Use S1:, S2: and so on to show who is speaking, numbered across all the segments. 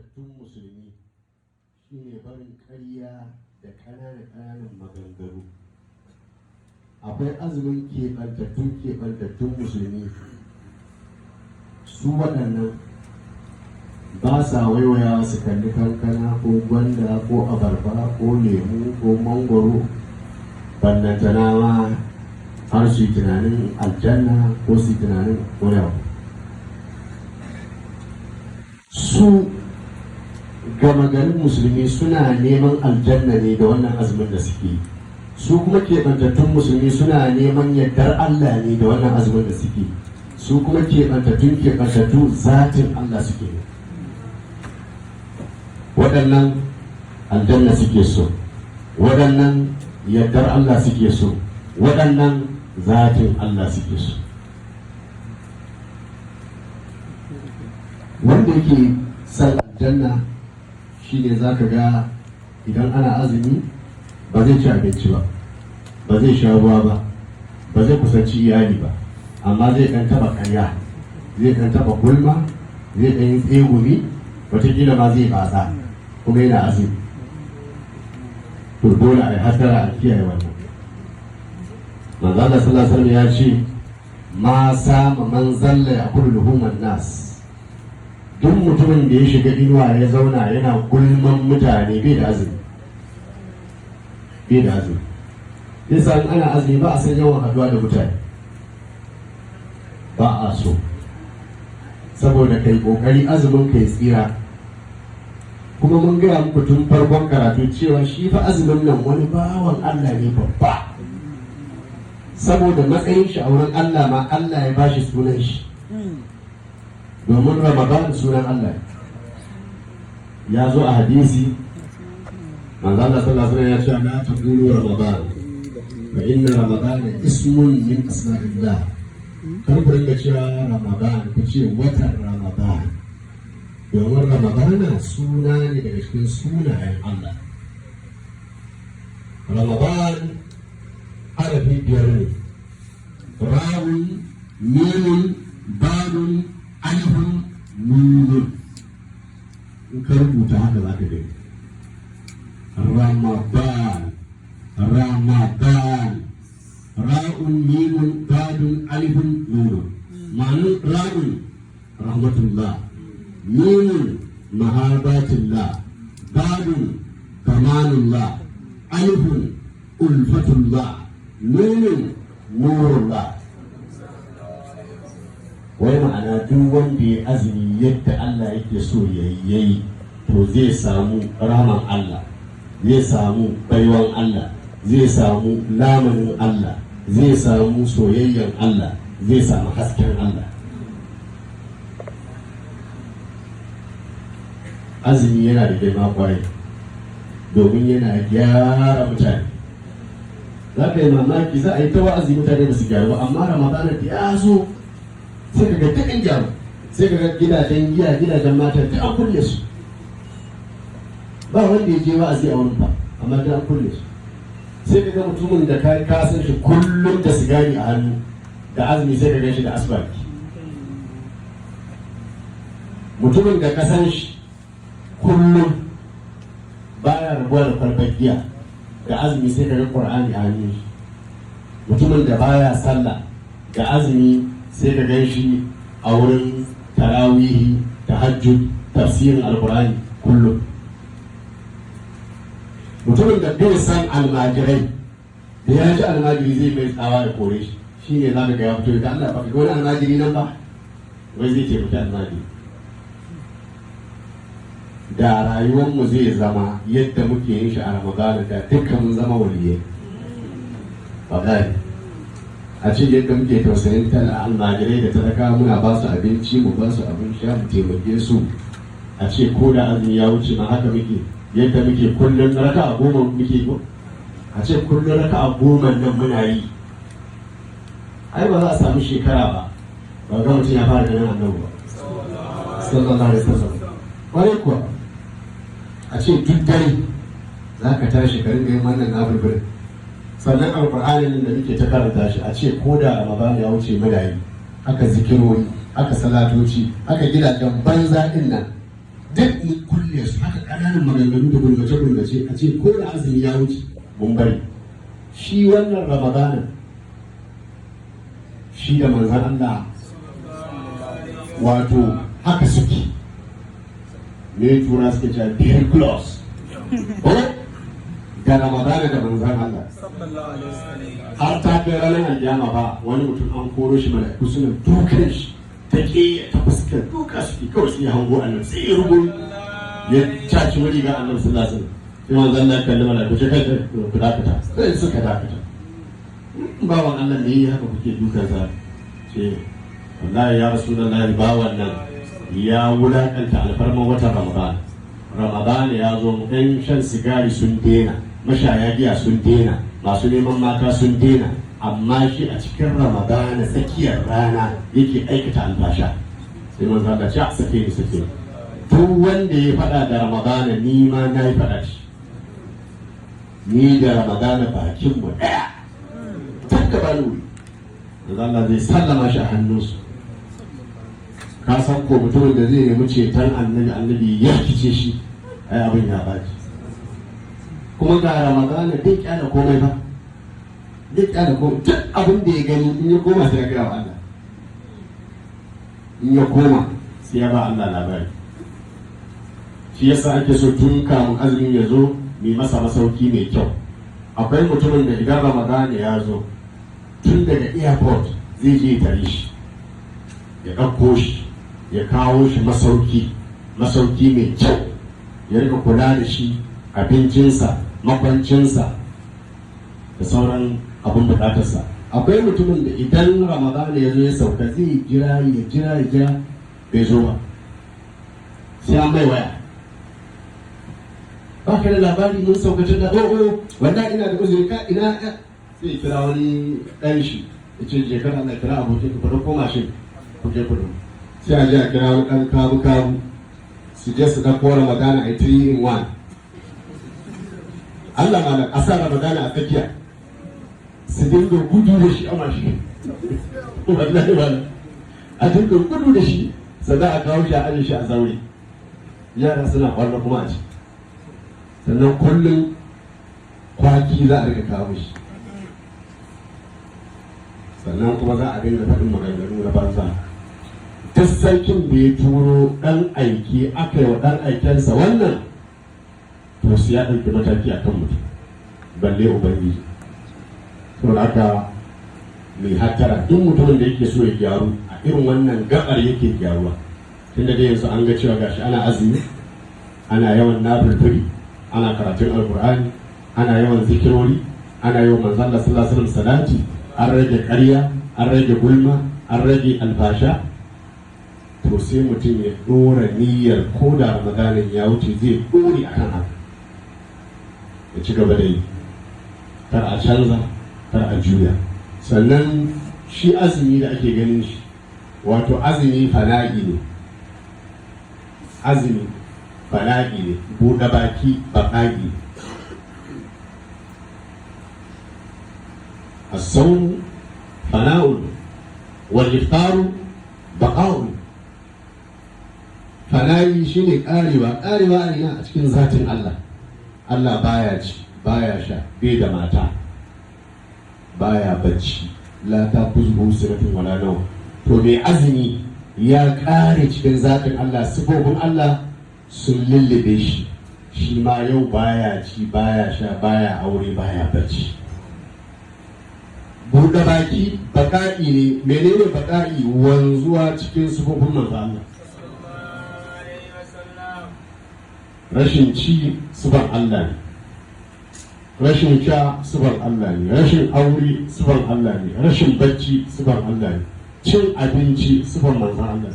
S1: keɓantattun musulmi shine barin ƙarya da ƙananan maganganu. Akwai azumin keɓantattun musulmi, su waɗannan ba sa waiwaya su kalli kankana ko gwanda ko abarba ko lemu ko mangwaro, ballantana ma har su yi tunanin aljanna ko su yi tunanin wani abu. Su gama garin musulmi suna neman aljanna ne da wannan azumin da suke yi, su kuma keɓantattun musulmi suna neman yardar Allah ne da wannan azumin da suke yi, su kuma keɓantattu zatin Allah suke yi. Waɗannan aljanna suke so, waɗannan yardar Allah suke so, waɗannan zatin Allah suke so. Wanda yake san aljanna shine za ka ga idan ana azumi ba zai ci abinci ba, ba zai sha ruwa ba, ba zai kusanci iyali ba, amma zai ɗan taɓa ƙarya, zai ɗan taɓa gulma, zai ɗan yi tsegumi, wataƙila ma zai batsa kuma yana azumi. To dole a yi hasara a kiyaye wannan. Manzo Allah sallallahu alaihi wasallam ya ce ma sama man zalla ya kullu luhuman nas. Duk mutumin da ya shiga inuwa ya zauna yana gulman mutane bai da azumi. Bai da azumi. Yasa ana azumi ba a san yawan haduwa da mutane. Ba a so. Saboda kai kokari azumin kai tsira. Kuma mun gaya muku tun farkon karatu cewa shi fa azumin nan wani bawan Allah ne babba. Saboda matsayin shi a wurin Allah ma Allah ya bashi sunan shi. Domin Ramadan sunan Allah ya zo a hadisi, manzo Allah sallallahu alaihi wasallam ya ce la taqulu Ramadan fa inna Ramadan ismun min asma'illah. Kar ku rinka cewa Ramadan, ku ce watan Ramadan. Domin Ramadan suna ne daga cikin sunayen Allah. Ramadan harafi biyar ne. Rawun, mimun, badun, alifun, nunun. In ka rubuta haka za ka gani. Ramadan, Ramadan, ra'un, mimun, badun, alifun, nunun. Ma'anin ra'un rahmatullah, mimun mahabatullah, badun kamalullah, alifun ulfatullah, nunun nurullah. Wai ma'ana duk wanda ya azumi yadda Allah yake so ya yi, to zai samu rahman Allah, zai samu baiwan Allah, zai samu lamanin Allah, zai samu soyayyan Allah, zai samu hasken Allah. Azumi yana da girma kwarai domin yana gyara mutane. Za ka yi mamaki, za a yi ta wa'azi mutane ba su gyaru ba, amma Ramadana da ya zo sai ka ga dukkan gyaru, sai ka ga gidajen giya, gidajen mata da an kulle su. Ba wanda ya je wa'azi a wurin ba, amma da an kulle su. Sai ka ga mutumin da ka san shi kullum da sigari a hannu, da azumi sai ka gan shi da asibiti. Mutumin da ka san shi kullum baya rabuwa da kwalbar giya, da azumi sai ka ga Qur'ani a hannun shi. Mutumin da baya sallah, da azumi sai ka gan shi a wurin tarawihi, tahajjud, tafsirin alqur'ani kullum. Mutumin da bai san almajirai, da ya ji almajiri zai mai tsawa ya kore shi, shi ne za ka ga ya fito da Allah ba ka ga wani almajiri nan ba, wai zai taimaki almajiri. Da rayuwarmu zai zama yadda muke yin shi a Ramadana, da dukkan mun zama waliyai. Wallahi a ce yadda muke tausayin almajirai da talaka, muna ba su abinci, mu ba su abin sha, mu taimake su. A ce ko da azumi ya wuce ma haka muke, yadda muke kullum raka'a 10 muke ko, a ce kullum raka'a 10 nan muna yi. Ai ba za a samu shekara ba ga mutum ya fara ganin annabi ba sallallahu alaihi wasallam. Kwarai kuwa a ce duk dare za ka tashi ka rinka yin wannan nafilfilin, sannan alƙur'anin da muke ta karanta shi, a ce ko da Ramadan ya wuce muna yi, aka zikirori, aka salatoci, aka gidajen banza din nan duk mun kulle su haka ƙananan maganganu da gulmace-gulmace a ce ko da azumi ya wuce mun bari. Shi wannan Ramadana shi da manzan Allah wato haka suke, me tura suke cewa very close ga Ramadana da manzan Allah. Har ta kai ranar aljama ba wani mutum an koro shi mala'iku suna dukan shi ta ke ta fuskar duka su kawai sai hango annabi sai ya rubu ya caci wani ga annabi sallallahu alaihi wasallam. Sai manzan Allah kalli mala'iku ce kai ku dakata, sai suka dakata. Bawan Allah ne yi haka kuke dukan sa? Ce wallahi ya rasulullahi bawan nan ya wulakanta alfarman watan Ramadan. Ramadan ya zo mu ɗan shan sigari sun dena, mashaya giya sun dena, masu neman mata sun dena, amma shi a cikin Ramadan tsakiyar rana yake aikata albasha. Sai manzo Allah ce a sake ni sake. Duk wanda ya faɗa da Ramadan ni ma na yi faɗa shi. Ni da Ramadan bakin mu ɗaya. Takka bani. Manzo Allah zai sallama shi a hannunsu. Ka san ko mutumin da zai nemi ceton annabi ya kice shi, ai abin ya baci. Kuma ga Ramadana duk kyana komai ba, duk kyana komai, duk abin da ya gani in ya koma sai ya gaya wa Allah, in ya koma sai ya ba Allah labari. Shi yasa ake so tun kamun azumin ya zo mai masa masauki mai kyau. Akwai mutumin da idan Ramadana ya zo tun daga airport zai je tare shi, ya ɗauko shi, ya kawo shi masauki mai kyau, ya rika kula da shi, abincinsa, makwancinsa da sauran abin bukatarsa. Akwai mutumin da idan Ramadana ya zo ya sauka zai jira bai zo ba, sai an mai waya, ba ka da labari mun saukacin da wanda ina da uzuri ka ina sai kira wani ɗan shi ya ce je kana Allah kira abokin ka faɗo koma shi ku je kudu. Sai a je a kira wani ɗan kabu su je su ɗauko Ramadana a 3 in 1. Allah malam a sa Ramadana a tsakiya su dinga gudu da shi a mashi. Wallahi malam a dinga gudu da shi sannan a kawo shi a aje shi a zaure. Yara suna kwallo kuma a ci. Sannan kullum kwaki za a rika kawo shi. Sannan kuma za a dinga faɗin maganganu na banza. Duk sarkin da ya turo ɗan aiki aka yi wa ɗan aikensa wannan, to su ya ɗauki mataki a kan mutum, balle ubangiji. Saboda haka mai hattara duk mutumin da yake so ya gyaru a irin wannan gabar yake gyaruwa. Tunda dai yanzu an ga cewa gashi ana azumi, ana yawan nafilfili, ana karatun alkur'ani, ana yawan zikirori, ana yawan manzon Allah sallallahu alaihi wasallam salati, an rage ƙarya, an rage gulma, an rage alfasha. To sai mutum ya dora niyyar ko da Ramadanin ya wuce zai dore akan haka, ya ci gaba da yi, kar a canza, kar a juya. Sannan shi azumi da ake ganin shi, wato azumi fana'i ne, azumi fana'i ne, buɗe baki baƙaƙi. as-sawm fana'un wal iftaru baqa'un. Fana'i shine karewa a ina a cikin zatin Allah. Allah baya ci, baya sha, bai da mata, baya bacci, la taquzhu sinatun wala nawm. To mai azumi ya kare cikin zatin Allah, sifofin Allah sun lullube shi. Shi ma yau baya ci, baya sha, baya aure, baya bacci. Buɗe baki baka'i ne. Menene baka'i? Wanzuwa cikin sifofin manzo Allah. Rashin ci sifan Allah ne, rashin sha sifan Allah ne, rashin aure sifan Allah ne, rashin bacci sifan Allah ne, cin abinci sifan manzon Allah ne,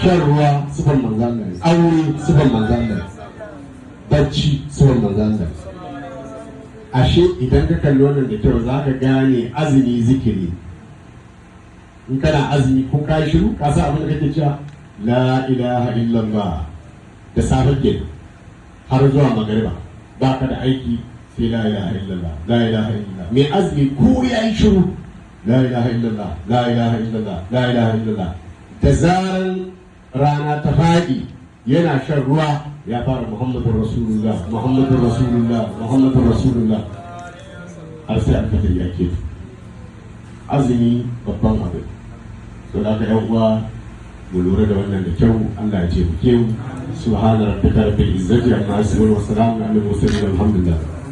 S1: shan ruwa sifan manzon Allah ne, aure sifan manzon Allah ne, bacci sifan manzon Allah ne. Ashe idan ka kalli wannan da kyau za ka gane azumi zikiri. In kana azumi ko ka yi shiru ka sa abin da kake cewa la ilaha illallah da safe ke har zuwa magariba ba ka da aiki sai la ilaha illallah, la ilaha illallah. Mai azumi ko ya yi shiru la ilaha illallah, la ilaha illallah, la ilaha illallah, da zaran rana ta faɗi yana shan ruwa ya fara Muhammadun Rasulullah Muhammadun Rasulullah Muhammadun Rasulullah har sai alfatar ya ke azumi babban abin. So da aka yan uwa mu lura da wannan da kyau. Allah ya ce mu kewu. Subhana rabbika rabbil izzati amma yasifun wa salamun alal mursalin alhamdulillah.